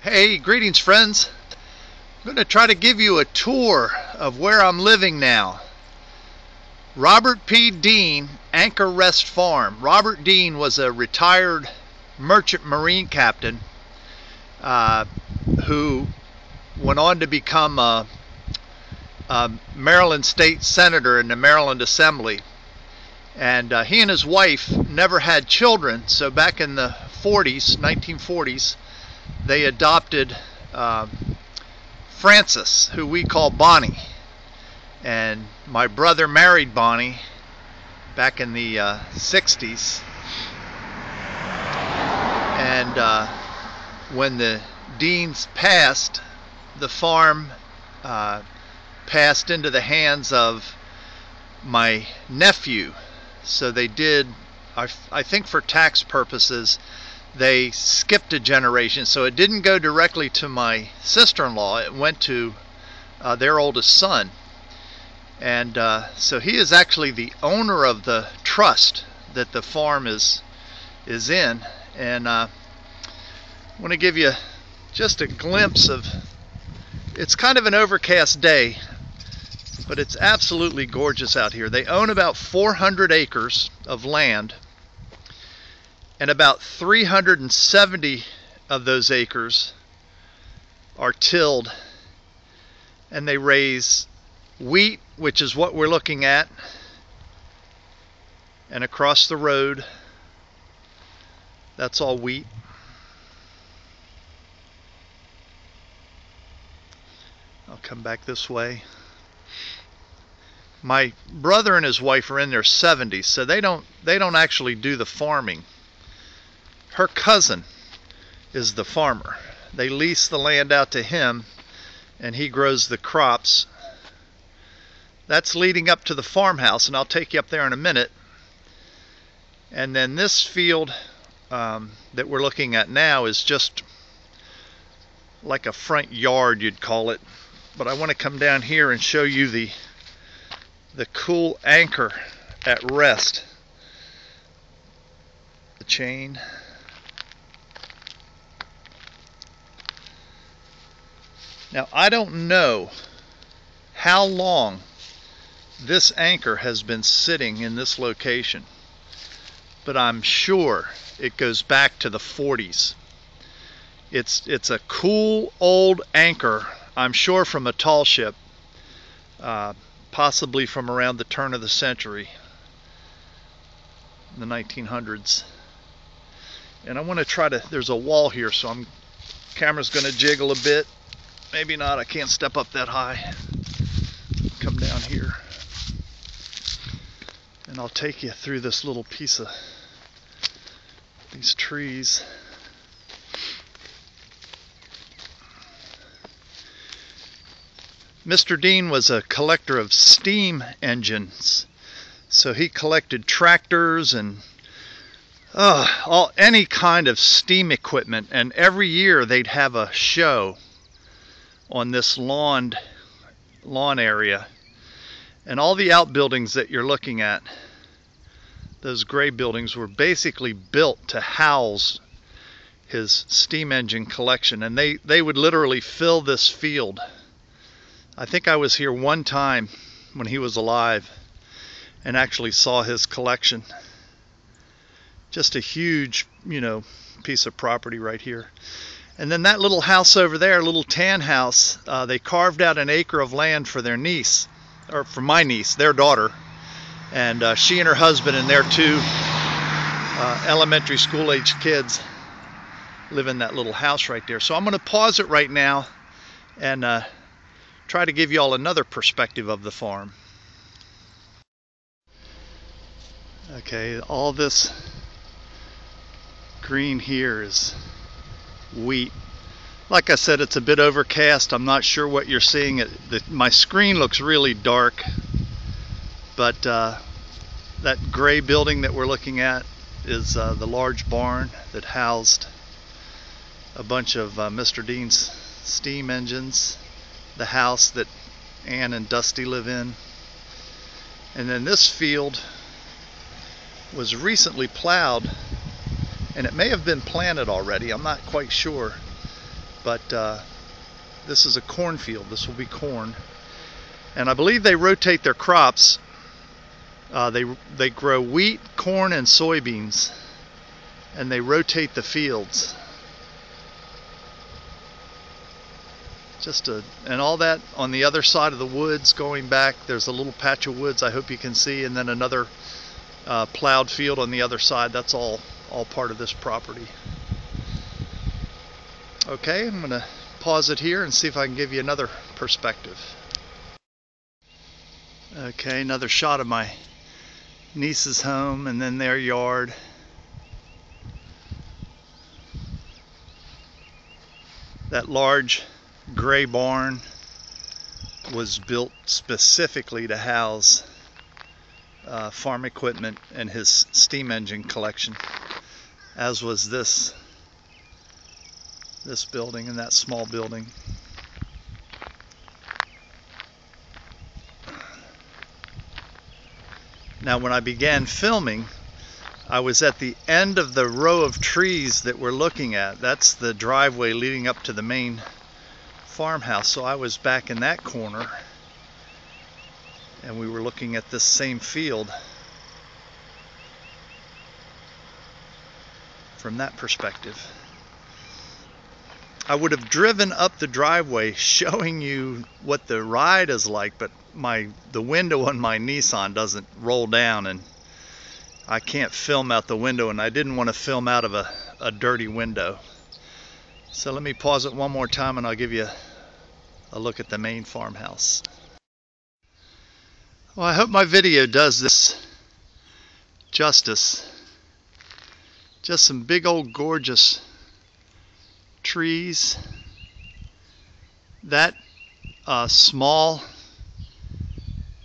Hey, greetings friends. I'm going to try to give you a tour of where I'm living now. Robert P. Dean, Anchor Rest Farm. Robert Dean was a retired merchant marine captain who went on to become a Maryland state senator in the Maryland Assembly. And he and his wife never had children, so back in the 1940s, they adopted Frances, who we call Bonnie. And my brother married Bonnie back in the 60s. And when the Deans passed, the farm passed into the hands of my nephew. So they did, I think for tax purposes, they skipped a generation, so it didn't go directly to my sister-in-law. It went to their oldest son, and so he is actually the owner of the trust that the farm is in. And I want to give you just a glimpse of, it's kind of an overcast day, but it's absolutely gorgeous out here. They own about 400 acres of land, and about 370 of those acres are tilled, and they raise wheat, which is what we're looking at, and across the road, that's all wheat. I'll come back this way. My brother and his wife are in their 70s, so they don't actually do the farming. Her cousin is the farmer. They lease the land out to him, and he grows the crops. That's leading up to the farmhouse, and I'll take you up there in a minute. And then this field that we're looking at now is just like a front yard, you'd call it. But I want to come down here and show you the cool anchor at rest. The chain. Now, I don't know how long this anchor has been sitting in this location, but I'm sure it goes back to the 40s. It's a cool old anchor, I'm sure from a tall ship, possibly from around the turn of the century, the 1900s. And I want to try to, there's a wall here, so camera's going to jiggle a bit. Maybe not, I can't step up that high. Come down here. And I'll take you through this little piece of these trees. Mr. Dean was a collector of steam engines. So he collected tractors and any kind of steam equipment. And every year they'd have a show on this lawn area, and all the outbuildings that you're looking at, those gray buildings, were basically built to house his steam engine collection, and they would literally fill this field. I think I was here one time when he was alive and actually saw his collection. Just a huge, piece of property right here. And then that little house over there, a little tan house, they carved out an acre of land for their niece, or for my niece, their daughter. And she and her husband and their two elementary school age kids live in that little house right there. So I'm going to pause it right now and try to give you all another perspective of the farm. Okay, all this green here is wheat. Like I said, it's a bit overcast. I'm not sure what you're seeing. My screen looks really dark, but that gray building that we're looking at is the large barn that housed a bunch of Mr. Dean's steam engines, the house that Ann and Dusty live in. And then this field was recently plowed, and it may have been planted already, I'm not quite sure, but this is a cornfield. This will be corn, and I believe they rotate their crops. They grow wheat, corn, and soybeans, and they rotate the fields. And all that on the other side of the woods going back, there's a little patch of woods I hope you can see, and then another plowed field on the other side. That's all part of this property. Okay, I'm going to pause it here and see if I can give you another perspective. Okay, another shot of my niece's home and then their yard. That large gray barn was built specifically to house farm equipment and his steam engine collection, as was this building and that small building. Now, when I began filming, I was at the end of the row of trees that we're looking at. That's the driveway leading up to the main farmhouse. So I was back in that corner, and we were looking at this same field from that perspective. I would have driven up the driveway showing you what the ride is like, but the window on my Nissan doesn't roll down, and I can't film out the window, and I didn't want to film out of a dirty window. So let me pause it one more time and I'll give you a look at the main farmhouse. Well, I hope my video does this justice. Just some big old gorgeous trees. That small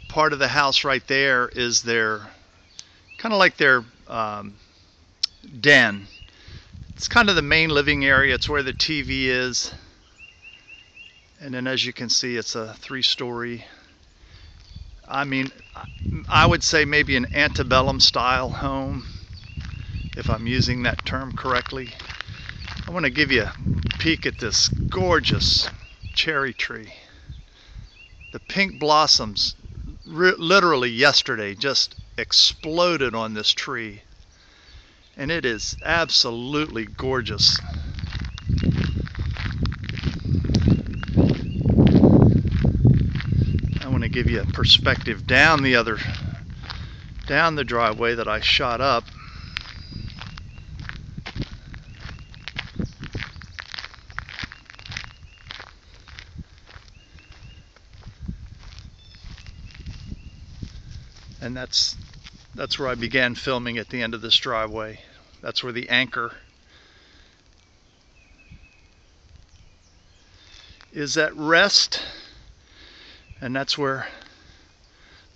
part of the house right there is their kind of like their den. It's kind of the main living area. It's where the TV is, and then as you can see, it's a 3-story, I mean, I would say maybe an antebellum style home, if I'm using that term correctly. I want to give you a peek at this gorgeous cherry tree. The pink blossoms literally yesterday just exploded on this tree, and it is absolutely gorgeous. I want to give you a perspective down the driveway that I shot up. And that's where I began filming, at the end of this driveway. That's where the anchor is at rest, and that's where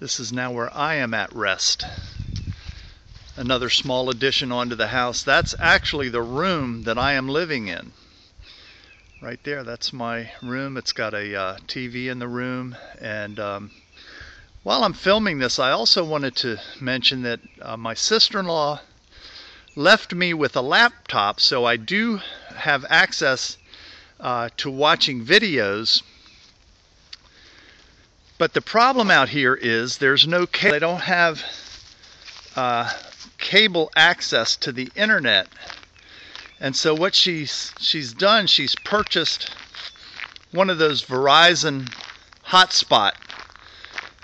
this is now where I am at rest. Another small addition onto the house. That's actually the room that I am living in. Right there, that's my room. It's got a TV in the room, and while I'm filming this, I also wanted to mention that my sister-in-law left me with a laptop, so I do have access to watching videos. But the problem out here is there's no cable. They don't have cable access to the internet. And so what she's done, she's purchased one of those Verizon hotspot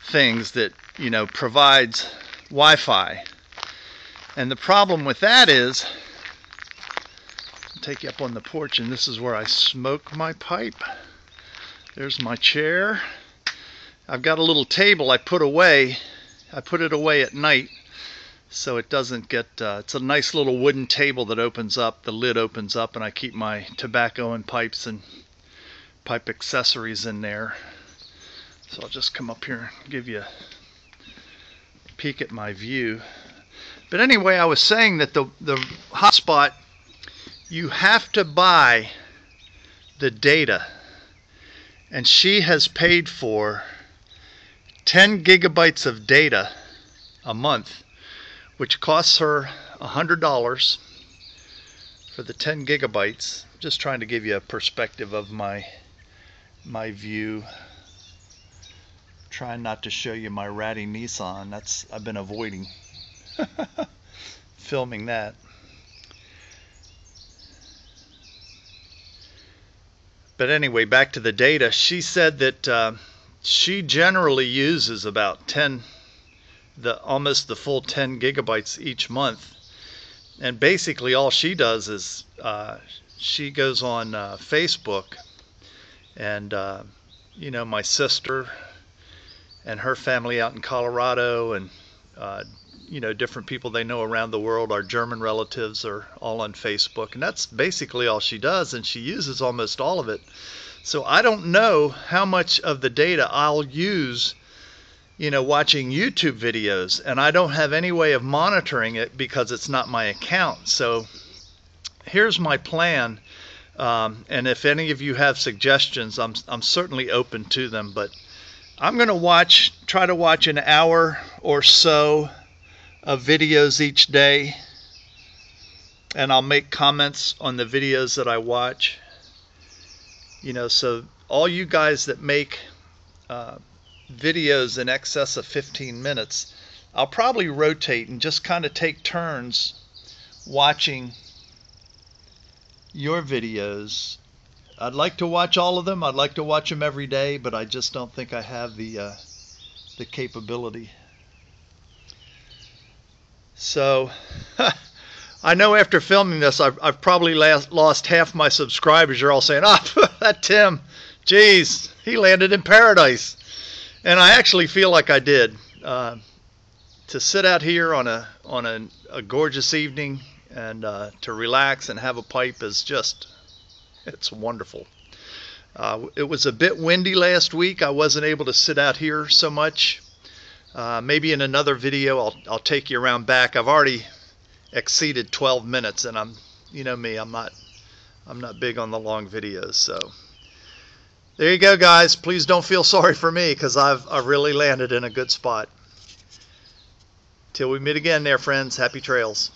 things that, you know, provides Wi-Fi. And the problem with that is, I'll take you up on the porch, and this is where I smoke my pipe. There's my chair. I've got a little table I put away. I put it away at night so it doesn't get, it's a nice little wooden table that opens up, the lid opens up, and I keep my tobacco and pipes and pipe accessories in there. So I'll just come up here and give you a peek at my view. But anyway, I was saying that the hotspot, you have to buy the data. And she has paid for 10 gigabytes of data a month, which costs her $100 for the 10 gigabytes. just trying to give you a perspective of my view. Trying not to show you my ratty Nissan. I've been avoiding filming that. But anyway, back to the data. She said that she generally uses about almost the full 10 gigabytes each month. And basically all she does is she goes on Facebook, and you know, my sister and her family out in Colorado, and you know, different people they know around the world, our German relatives, are all on Facebook, and that's basically all she does, and she uses almost all of it. So I don't know how much of the data I'll use, you know, watching YouTube videos, and I don't have any way of monitoring it because it's not my account. So here's my plan, and if any of you have suggestions, I'm certainly open to them. But I'm going to try to watch an hour or so of videos each day, and I'll make comments on the videos that I watch. You know, so all you guys that make videos in excess of 15 minutes, I'll probably rotate and just kind of take turns watching your videos. I'd like to watch all of them. I'd like to watch them every day, but I just don't think I have the capability. So I know after filming this, I've probably lost half my subscribers. You're all saying, "Oh, that Tim, geez, he landed in paradise." And I actually feel like I did. To sit out here on a gorgeous evening and to relax and have a pipe is just, it's wonderful. It was a bit windy last week. I wasn't able to sit out here so much. Maybe in another video I'll take you around back. I've already exceeded 12 minutes, and you know me, I'm not big on the long videos. So there you go, guys. Please don't feel sorry for me, because I've really landed in a good spot. Till we meet again there, friends. Happy trails.